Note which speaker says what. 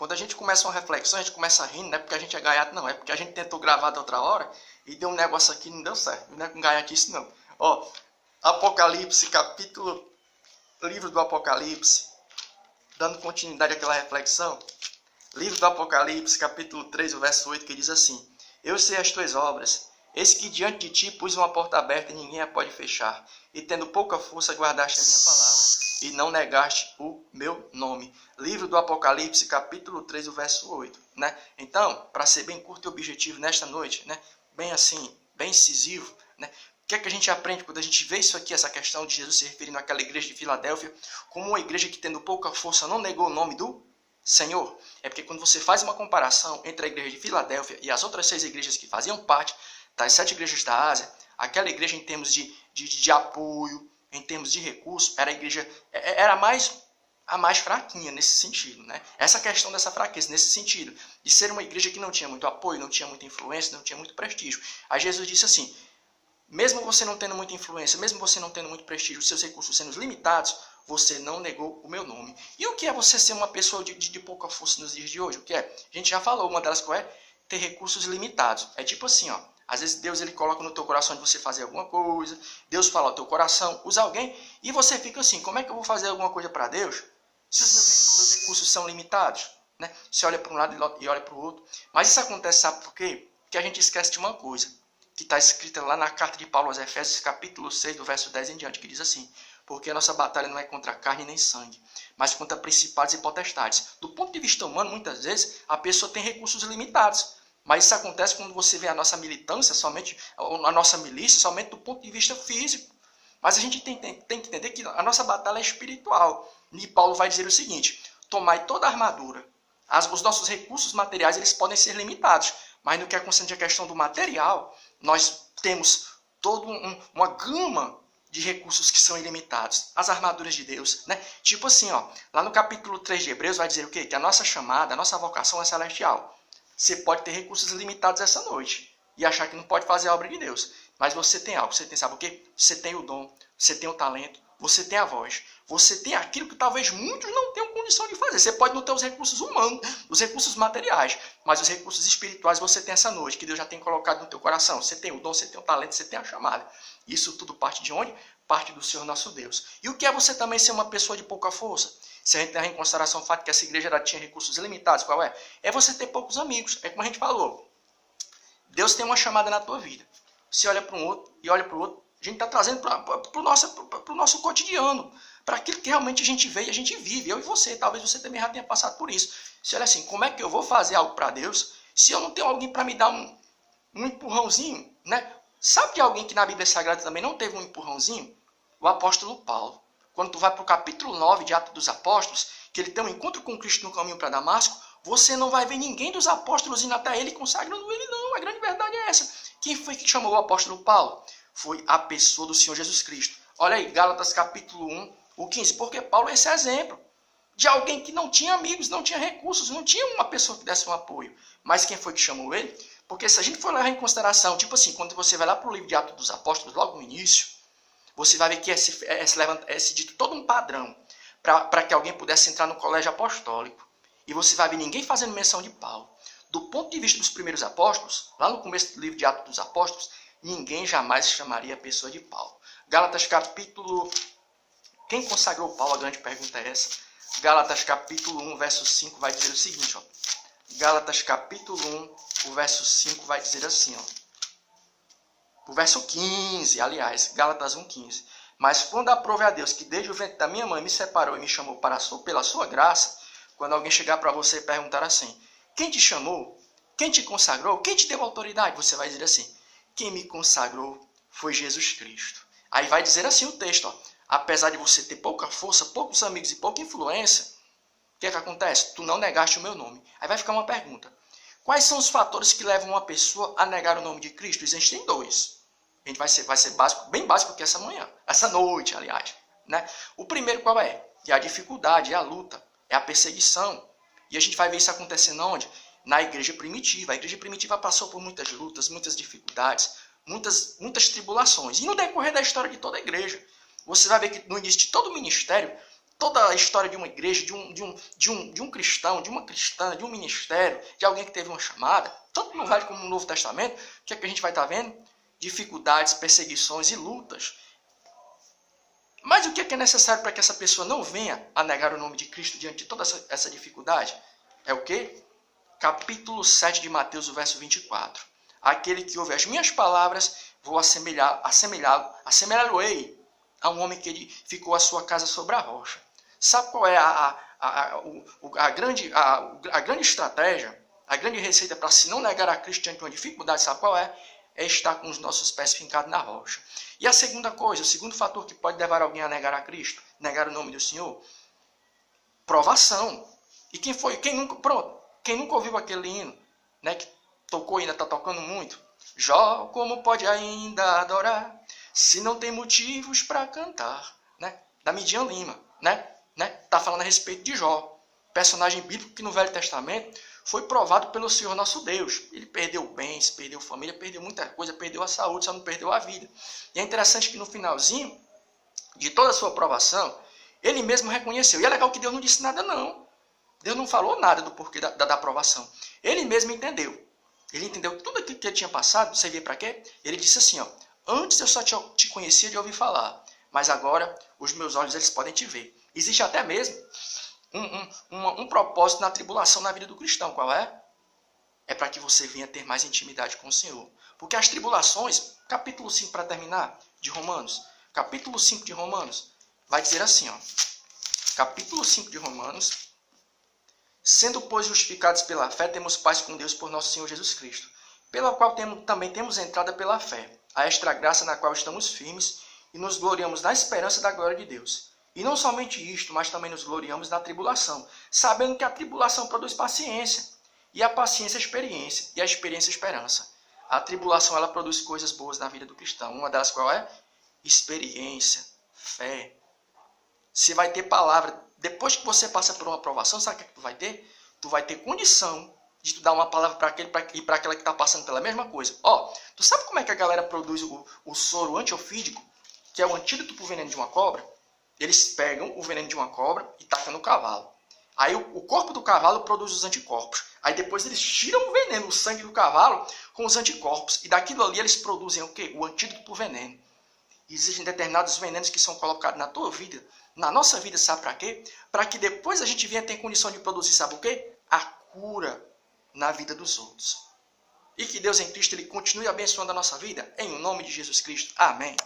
Speaker 1: quando a gente começa uma reflexão, a gente começa rindo, não é porque a gente é gaiato, não. É porque a gente tentou gravar da outra hora e deu um negócio aqui e não deu certo. Não é com gaiatice, não. Ó, Apocalipse, livro do Apocalipse, dando continuidade àquela reflexão. Livro do Apocalipse, capítulo 3, o verso 8, que diz assim: Eu sei as tuas obras, eis que diante de ti pus uma porta aberta e ninguém a pode fechar. E tendo pouca força guardaste a minha palavra, e não negaste o meu nome. Livro do Apocalipse, capítulo 3, o verso 8. Né? Então, para ser bem curto e objetivo nesta noite, né? Bem assim, bem incisivo, né? O que é que a gente aprende quando a gente vê isso aqui, essa questão de Jesus se referindo àquela igreja de Filadélfia, como uma igreja que, tendo pouca força, não negou o nome do Senhor? É porque quando você faz uma comparação entre a igreja de Filadélfia e as outras 6 igrejas que faziam parte das 7 igrejas da Ásia, aquela igreja em termos de apoio, em termos de recursos, era a mais fraquinha nesse sentido, né? Essa questão dessa fraqueza, nesse sentido, de ser uma igreja que não tinha muito apoio, não tinha muita influência, não tinha muito prestígio. Aí Jesus disse assim: mesmo você não tendo muita influência, mesmo você não tendo muito prestígio, os seus recursos sendo limitados, você não negou o meu nome. E o que é você ser uma pessoa de pouca força nos dias de hoje? O que é? A gente já falou, uma delas qual é? Ter recursos limitados. É tipo assim, ó. Às vezes Deus ele coloca no teu coração de você fazer alguma coisa, Deus fala ao teu coração, usa alguém, e você fica assim: como é que eu vou fazer alguma coisa para Deus se os meus recursos são limitados? Né? Você olha para um lado e olha para o outro. Mas isso acontece, sabe por quê? Porque a gente esquece de uma coisa, que está escrita lá na carta de Paulo aos Efésios, capítulo 6, do verso 10 em diante, que diz assim: porque a nossa batalha não é contra carne nem sangue, mas contra principados e potestades. Do ponto de vista humano, muitas vezes, a pessoa tem recursos limitados. Mas isso acontece quando você vê a nossa militância, a nossa milícia, somente do ponto de vista físico. Mas a gente tem que entender que a nossa batalha é espiritual. E Paulo vai dizer o seguinte: tomai toda a armadura. Os nossos recursos materiais eles podem ser limitados, mas no que é concerne a questão do material, nós temos toda uma gama de recursos que são ilimitados. As armaduras de Deus, né? Tipo assim, ó, lá no capítulo 3 de Hebreus vai dizer o quê? Que a nossa chamada, a nossa vocação é celestial. Você pode ter recursos limitados essa noite e achar que não pode fazer a obra de Deus. Mas você tem algo, você tem, sabe o quê? Você tem o dom, você tem o talento, você tem a voz, você tem aquilo que talvez muitos não tenham condição de fazer. Você pode não ter os recursos humanos, os recursos materiais, mas os recursos espirituais você tem essa noite, que Deus já tem colocado no teu coração. Você tem o dom, você tem o talento, você tem a chamada. Isso tudo parte de onde? Parte do Senhor nosso Deus. E o que é você também ser uma pessoa de pouca força? Se a gente levar em consideração o fato que essa igreja já tinha recursos ilimitados, qual é? É você ter poucos amigos. É como a gente falou. Deus tem uma chamada na tua vida. Você olha para um outro e olha para o outro. A gente está trazendo para o nosso cotidiano. Para aquilo que realmente a gente vê e a gente vive. Eu e você. Talvez você também já tenha passado por isso. Você olha assim, como é que eu vou fazer algo para Deus se eu não tenho alguém para me dar um empurrãozinho? Né? Sabe de alguém que na Bíblia Sagrada também não teve um empurrãozinho? O apóstolo Paulo. Quando tu vai para o capítulo 9 de Atos dos Apóstolos, que ele tem um encontro com Cristo no caminho para Damasco, você não vai ver ninguém dos apóstolos indo até ele consagrando ele, não. A grande verdade é essa. Quem foi que chamou o apóstolo Paulo? Foi a pessoa do Senhor Jesus Cristo. Olha aí, Gálatas capítulo 1, o 15. Porque Paulo é esse exemplo de alguém que não tinha amigos, não tinha recursos, não tinha uma pessoa que desse um apoio. Mas quem foi que chamou ele? Porque se a gente for levar em consideração, tipo assim, quando você vai lá para o livro de Atos dos Apóstolos, logo no início, você vai ver que é dito todo um padrão para que alguém pudesse entrar no colégio apostólico. E você vai ver ninguém fazendo menção de Paulo. Do ponto de vista dos primeiros apóstolos, lá no começo do livro de Atos dos Apóstolos, ninguém jamais chamaria a pessoa de Paulo. Gálatas capítulo... Quem consagrou Paulo? A grande pergunta é essa. Gálatas capítulo 1, verso 5 vai dizer o seguinte, ó. Gálatas capítulo 1, o verso 5 vai dizer assim, ó. O verso 15, aliás, Gálatas 1,15. Mas quando aprove a Deus que desde o ventre da minha mãe me separou e me chamou pela sua graça, quando alguém chegar para você e perguntar assim, quem te chamou? Quem te consagrou? Quem te deu autoridade? Você vai dizer assim, quem me consagrou foi Jesus Cristo. Aí vai dizer assim o texto, ó, apesar de você ter pouca força, poucos amigos e pouca influência, o que é que acontece? Tu não negaste o meu nome. Aí vai ficar uma pergunta. Quais são os fatores que levam uma pessoa a negar o nome de Cristo? Existem 2. A gente vai ser básico, bem básico que essa noite, aliás. Né? O primeiro qual é? É a dificuldade, é a luta, é a perseguição. E a gente vai ver isso acontecendo onde? Na igreja primitiva. A igreja primitiva passou por muitas lutas, muitas dificuldades, muitas tribulações. E no decorrer da história de toda a igreja, você vai ver que no início de todo o ministério, toda a história de uma igreja, de um cristão, de uma cristã, de um ministério, de alguém que teve uma chamada, tanto no Velho como no Novo Testamento, o que é que a gente vai estar vendo? Dificuldades, perseguições e lutas. Mas o que é necessário para que essa pessoa não venha a negar o nome de Cristo diante de toda essa dificuldade? É o quê? Capítulo 7 de Mateus, o verso 24. Aquele que ouve as minhas palavras, vou assemelhá-lo-ei a um homem que edificou a sua casa sobre a rocha. Sabe qual é a grande estratégia, a grande receita para se não negar a Cristo diante de uma dificuldade? Sabe qual é? É estar com os nossos pés fincados na rocha. E a segunda coisa, o segundo fator que pode levar alguém a negar a Cristo, negar o nome do Senhor, provação. E quem nunca ouviu aquele hino, né, que tocou e ainda está tocando muito? Jó, como pode ainda adorar, se não tem motivos para cantar? Né? Da Midian Lima, né? Tá falando a respeito de Jó, personagem bíblico que no Velho Testamento foi provado pelo Senhor nosso Deus. Ele perdeu bens, perdeu família, perdeu muita coisa, perdeu a saúde, só não perdeu a vida. E é interessante que no finalzinho de toda a sua provação, ele mesmo reconheceu. E é legal que Deus não disse nada não. Deus não falou nada do porquê da aprovação. Ele mesmo entendeu. Ele entendeu tudo aquilo que ele tinha passado. Você vê para quê? Ele disse assim, ó: antes eu só te conhecia de ouvir falar, mas agora os meus olhos eles podem te ver. Existe até mesmo um propósito na tribulação na vida do cristão. Qual é? É para que você venha ter mais intimidade com o Senhor. Porque as tribulações, capítulo 5 para terminar, de Romanos, capítulo 5 de Romanos, vai dizer assim, ó, capítulo 5 de Romanos: sendo, pois, justificados pela fé, temos paz com Deus por nosso Senhor Jesus Cristo, pela qual também temos entrada pela fé, a esta graça na qual estamos firmes e nos gloriamos na esperança da glória de Deus. E não somente isto, mas também nos gloriamos na tribulação, sabendo que a tribulação produz paciência, e a paciência experiência, e a experiência esperança. A tribulação ela produz coisas boas na vida do cristão. Uma delas qual é? Experiência, fé. Você vai ter palavra. Depois que você passa por uma aprovação, sabe o que tu vai ter? Tu vai ter condição de tu dar uma palavra para aquele e para aquela que está passando pela mesma coisa. Ó, tu sabe como é que a galera produz o soro antiofídico, que é o antídoto para o veneno de uma cobra? Eles pegam o veneno de uma cobra e tacam no cavalo. Aí o corpo do cavalo produz os anticorpos. Aí depois eles tiram o veneno, o sangue do cavalo com os anticorpos. E daquilo ali eles produzem o quê? O antídoto para o veneno. Existem determinados venenos que são colocados na tua vida, na nossa vida, sabe para quê? Para que depois a gente venha ter condição de produzir, sabe o quê? A cura na vida dos outros. E que Deus em Cristo ele continue abençoando a nossa vida. Em nome de Jesus Cristo. Amém.